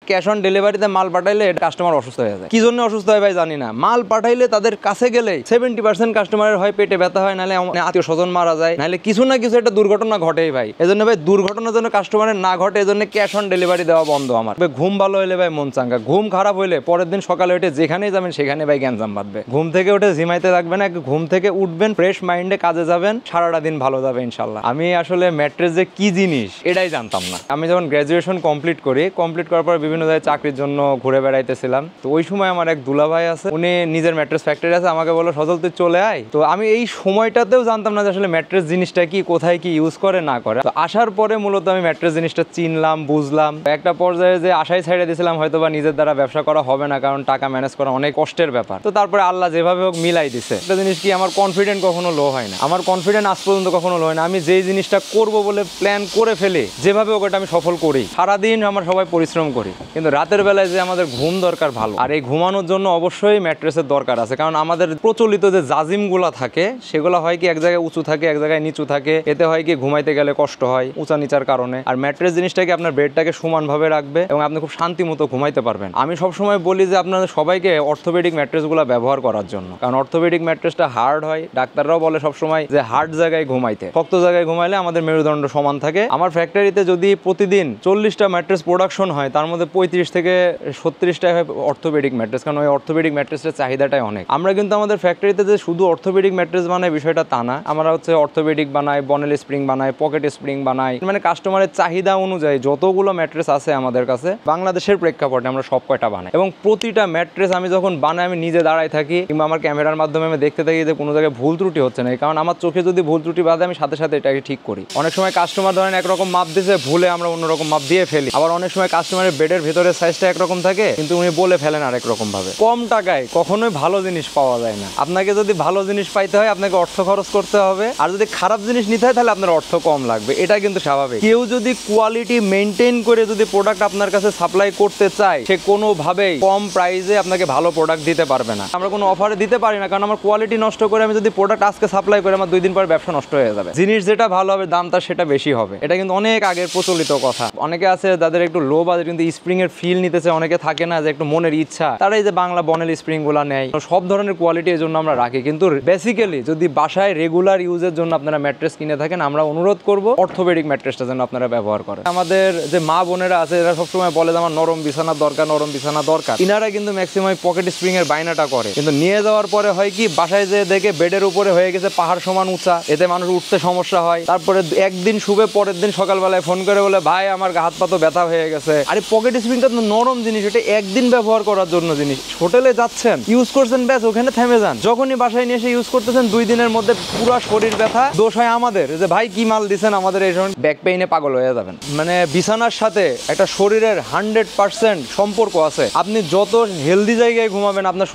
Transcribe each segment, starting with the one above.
Cash on ডেলিভারিতে মাল পাঠাইলে কাস্টমার অসুস্থ হয়ে যায়। কি জন্য অসুস্থ হয় ভাই জানি না। মাল পাঠাইলে তাদের কাছে গেলে 70% কাস্টমারের হয় পেটে ব্যথা হয়, নাহলে আত্মীয় স্বজন মারা যায়, নাহলে কিছু না কিছু একটা দুর্ঘটনা ঘটেই ভাই। এজন্য ভাই দুর্ঘটনার জন্য কাস্টমারের না ঘটে, এজন্য ক্যাশ অন ডেলিভারি দেওয়া বন্ধ আমার। ঘুম ভালো হইলে ভাই মন চাঙ্গা, ঘুম খারাপ হইলে পরের দিন সকালে উঠে যেখানেই যাবেন সেখানে ভাই গ্যাঞ্জাম বাঁধবে। ঘুম থেকে উঠে ঝিমাইতে থাকবে না, ঘুম থেকে উঠবেন ফ্রেশ মাইন্ডে কাজে যাবেন, সারাটা দিন ভালো যাবে ইনশাল্লাহ। আমি আসলে ম্যাট্রেস যে কি জিনিস এটাই জানতাম না। আমি যখন গ্র্যাজুয়েশন কমপ্লিট করার পর বিভিন্ন জায়গায় চাকরির জন্য ঘুরে বেড়াইতেছিলাম। তো ওই সময় আমার এক দুলা ভাই আছে, উনি নিজের ম্যাট্রেস ফ্যাক্টরি আছে, আমাকে বললো সজল তুই চলে আয়। তো আমি এই সময়টাতেও জানতাম না যে আসলে ম্যাট্রেস জিনিসটা কি, কোথায় কি ইউজ করে না করে। তো আসার পরে মূলত আমি ম্যাট্রেস জিনিসটা চিনলাম, বুঝলাম। একটা পর্যায়ে যে আশায় ছেড়ে দিয়েছিলাম হয়তো বা নিজের দ্বারা ব্যবসা করা হবে না, কারণ টাকা ম্যানেজ করা অনেক কষ্টের ব্যাপার। তো তারপরে আল্লাহ যেভাবে হোক মিলাই দিছে। একটা জিনিস কি, আমার কনফিডেন্ট কখনো লো হয় না, আমার কনফিডেন্ট আজ পর্যন্ত কখনো লো হয় না। আমি যেই জিনিসটা করবো বলে প্ল্যান করে ফেলি, যেভাবে হোক ওটা আমি সফল করি। সারাদিন আমরা সবাই পরিশ্রম করি, কিন্তু রাতের বেলায় যে আমাদের ঘুম দরকার ভালো, আর এই ঘুমানোর জন্য অবশ্যই ম্যাট্রেসের দরকার আছে। কারণ আমাদের প্রচলিত যে জাজিমগুলো থাকে সেগুলো হয় কি এক জায়গায় উঁচু থাকে, এক জায়গায় নিচু থাকে। এতে হয় কি ঘুমাইতে গেলে কষ্ট হয় উঁচা নিচার কারণে। আর ম্যাট্রেস জিনিসটাকে আপনার বেডটাকে সমানভাবে রাখবে এবং আপনি খুব শান্তি মতো ঘুমাইতে পারবেন। আমি সবসময় বলি যে আপনাদের সবাইকে অর্থোপেডিক ম্যাট্রেসগুলো ব্যবহার করার জন্য, কারণ অর্থোপেডিক ম্যাট্রেসটা হার্ড হয়। ডাক্তাররাও বলে সবসময় যে হার্ড জায়গায় ঘুমাইতে, শক্ত জায়গায় ঘুমাইলে আমাদের মেরুদণ্ড সমান থাকে। আমার ফ্যাক্টরিতে যদি প্রতিদিন 40টা ম্যাট্রেস প্রোডাকশন হয়, তার মধ্যে 35 থেকে 37টাই হয় অর্থোপেডিক ম্যাট্রেস, কারণ ওই অর্থোপেডিক ম্যাট্রেসের চাহিদাটাই অনেক। আমরা কিন্তু আমাদের ফ্যাক্টরিতে যে শুধু অর্থোপেডিক ম্যাট্রেস বানাই বিষয়টা তা না, আমরা হচ্ছে অর্থোপেডিক বানাই, বনেল স্প্রিং বানাই, পকেট স্প্রিং বানাই। মানে কাস্টমারের চাহিদা অনুযায়ী যতগুলো ম্যাট্রেস আছে আমাদের কাছে বাংলাদেশের প্রেক্ষাপটে আমরা সব কয়টা বানাই। এবং প্রতিটা ম্যাট্রেস আমি যখন বানাই আমি নিজে দাঁড়ায় থাকি, কিংবা আমার ক্যামেরার মাধ্যমে আমি দেখতে থাকি যে কোনো জায়গায় ভুল ত্রুটি হচ্ছে না। কারণ আমার চোখে যদি ভুল ত্রুটি বাদে আমি সাথে সাথে এটাকে ঠিক করি। অনেক সময় কাস্টমার ধরেন একরকম মাপ দিয়েছে, ভুলে আমরা অন্যরকম মাপ দিয়ে ফেলি। আবার অনেক সময় কাস্টমারের বেডের ভেতরের সাইজটা একরকম থাকে, কিন্তু উনি বলে ফেলেন আরেক রকম ভাবে। কম টাকায় কখনোই ভালো জিনিস পাওয়া যায় না। আপনাকে যদি ভালো জিনিস পাইতে হয় আপনাকে অর্থ খরচ করতে হবে, আর যদি খারাপ জিনিস নিতে হয় তাহলে আপনার অর্থ কম লাগবে। এটা কিন্তু স্বাভাবিক। কেউ যদি কোয়ালিটি মেনটেন করে যদি প্রোডাক্ট আপনার কাছে সাপ্লাই করতে চায়, সে কোনোভাবেই কম প্রাইসে আপনাকে ভালো প্রোডাক্ট দিতে পারবে না। আমরা কোনো অফারে দিতে পারি না, কারণ আমার কোয়ালিটি নষ্ট করে আমি যদি প্রোডাক্ট আজকে সাপ্লাই করে আমার 2 দিন পর ব্যবসা নষ্ট হয়ে যাবে। জিনিস যেটা ভালো হবে দাম তার সেটা বেশি হবে। এটা কিন্তু অনেক আগের প্রচলিত কথা। অনেকে আছে যাদের একটু লো বাজেট কিন্তু স্প্রিং এর ফিল নিতেছে, অনেকে থাকে না যে একটু মনের ইচ্ছা, তারাই যে বাংলা বনেল স্প্রিং গুলা নেয়। সব ধরনের কোয়ালিটি এর জন্য আমরা রাখি, কিন্তু বেসিক্যালি যদি বাসায় রেগুলার ইউজের জন্য আপনারা ম্যাট্রেস কিনে থাকেন, আমরা অনুরোধ করব অর্থোপেডিক ম্যাট্রেসটা যেন আপনারা ব্যবহার করেন। আমাদের যে মা বোনেরা আছে এরা সবসময় বলে যে আমার নরম বিছানা দরকার, নরম বিছানা দরকার। ইনারা কিন্তু ম্যাক্সিমাম পকেট স্প্রিং এর বাইনাটা করে, কিন্তু নিয়ে যাওয়ার পরে হয় কি বাসায় যে দেখে বেডের উপরে হয়ে গেছে পাহাড় সমান উঁচা, এতে মানুষ উঠতে সমস্যা হয়। তারপরে একদিন শুবে পরের দিন সকালবেলায় ফোন করে বলে ভাই আমার হাত পা তো ব্যথা হয়ে গেছে। আরে পকেট স্প্রিংটা তো নরম জিনিস, এটা একদিন ব্যবহার করার জন্য জিনিস। হোটেলে যাচ্ছেন ইউজ করছেন, ব্যাস ওখানে থেমে যান। যখনই বাসায় নিয়ে এসে ইউজ করতেছেন 2 দিনের মধ্যে পুরো শরীর ব্যথা। দোষ হয় আমাদের যে ভাই কি মাল দিচ্ছেন আমাদের, এই সময় ব্যাক পেইনে পাগল হয়ে যাবেন। মানে বিছানার সাথে একটা শরীরের 100% সম্পর্ক আছে। আপনি যত হেলদি জায়গায় ঘুমাবেন আপনার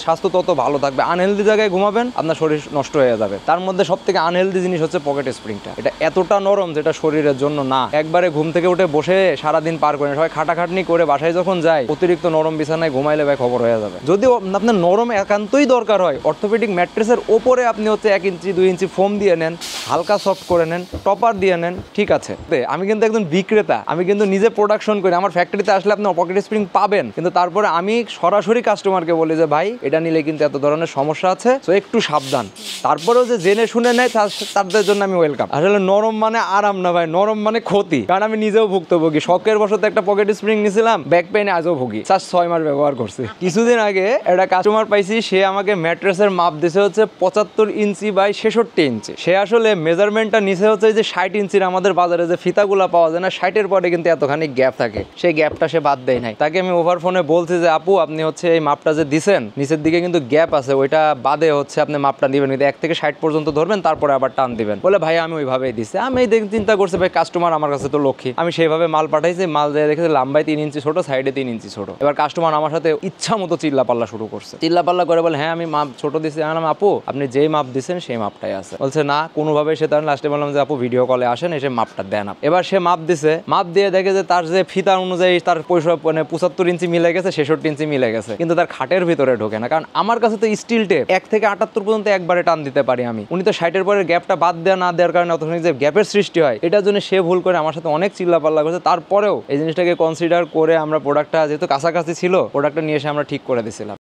স্বাস্থ্য তত ভালো থাকবে। আনহেলদি জায়গায় ঘুমাবেন আপনার শরীর নষ্ট হয়ে যাবে। তার মধ্যে সব থেকে আনহেলদি জিনিস হচ্ছে পকেট স্প্রিংটা। এটা এতটা নরম যেটা শরীরের জন্য না। একবারে ঘুম থেকে উঠে বসে সারাদিন পার করেন, সবাই খাটাখাটনি করে বাসায় যখন যায় অতিরিক্ত নরম বিছানায় ঘুমাইলে ভাই খবর হয়ে যাবে। যদি আপনার নরম একান্তই দরকার হয়, অর্থোপেডিক ম্যাট্রেসের ওপরে আপনি হচ্ছে 1 ইঞ্চি 2 ইঞ্চি ফোম দিয়ে নেন, হালকা সফট করে নেন, টপার দিয়ে নেন, ঠিক আছে। আমি কিন্তু একজন বিক্রেতা, আমি কিন্তু নিজে প্রোডাকশন করি। আমার ফ্যাক্টরিতে আসলে আপনি পকেট স্প্রিং পাবেন, কিন্তু তারপরে আমি সরাসরি কাস্টমারকে বলি যে ভাই এটা নিলে কিন্তু এত ধরনের সমস্যা আছে, তো একটু সাবধান। তারপরেও যে জেনে শুনে নেয় তাদের জন্য আমি ওয়েলকাম। আসলে নরম মানে আরাম না ভাই, নরম মানে ক্ষতি। কারণ আমি নিজেও ভুক্তভোগী। শখের বশত একটা পকেট স্প্রিং নিয়েছিলাম, ব্যাক পেইনে আজও ভুগি। 6 মাস ব্যবহার করছি। কিছুদিন আগে একটা কাস্টমার পাইছি, সে আমাকে ম্যাট্রেসের মাপ দিছে হচ্ছে 75 ইঞ্চি বাই 66 ইঞ্চি। সে আসলে মেজারমেন্টটা নিচে হচ্ছে যে 60 ইঞ্চির। আমাদের বাজারে যে ফিতাগুলা পাওয়া যায় না 60-এর পরে কিন্তু এতখানি গ্যাপ থাকে, সেই গ্যাপটা সে বাদ দেয় নাই। তাকে আমি ওভার ফোনে বলছি যে আপু আপনি হচ্ছে এই মাপটা যে দিছেন নিচের দিকে কিন্তু গ্যাপ আছে, ওইটা বাদে হচ্ছে আপনি মাপটা দিবেন, কিন্তু 1 থেকে 60 পর্যন্ত ধরবেন, তারপরে আবার টান দিবেন। বলে ভাই আমি ওইভাবেই দিছি। আমি চিন্তা করছি ভাই কাস্টমার আমার কাছে তো লক্ষ্মী, আমি সেইভাবে মাল পাঠাইছি। মাল দিয়ে দেখেছি লাম্বায় 3 ইঞ্চি ছোট, সাইডে 3 ইঞ্চি ছোট। এবার কাস্টমার আমার সাথে ইচ্ছা মতো চিল্লা পাল্লা শুরু করছে। চিল্লা পাল্লা করে বলে হ্যাঁ আমি মাপ ছোট দিছি। আমি আপু আপনি যেই মাপ দিচ্ছেন সেই মাপটাই আছে। বলছে না কোনোভাবে। সে তার লাস্টে বললাম যে আপু ভিডিও কলে আসেন, এসে মাপটা দেন। এবার সে মাপ দিছে, মাপ দিয়ে দেখে যে তার যে ফিতা অনুযায়ী তার 75 ইঞ্চি মিলে গেছে, 66 ইঞ্চি মিলে গেছে, কিন্তু তার খাটের ভিতরে ঢোকে না। কারণ আমার কাছে তো স্টিল টেপ 1 থেকে 78 পর্যন্ত একবারে টান দিতে পারি আমি। উনি তো 60-এর পরে গ্যাপটা বাদ দেওয়া না দেওয়ার কারণে অতখানি যে গ্যাপের সৃষ্টি হয়, এটার জন্য সে ভুল করে আমার সাথে অনেক চিল্লা পাল্লা করছে। তারপরেও এই জিনিসটাকে কনসিডার রিপেয়ার করে আমরা প্রোডাক্টটা যেহেতু কাছাকাছি ছিল প্রোডাক্টটা নিয়ে এসে আমরা ঠিক করে দিয়েছিলাম।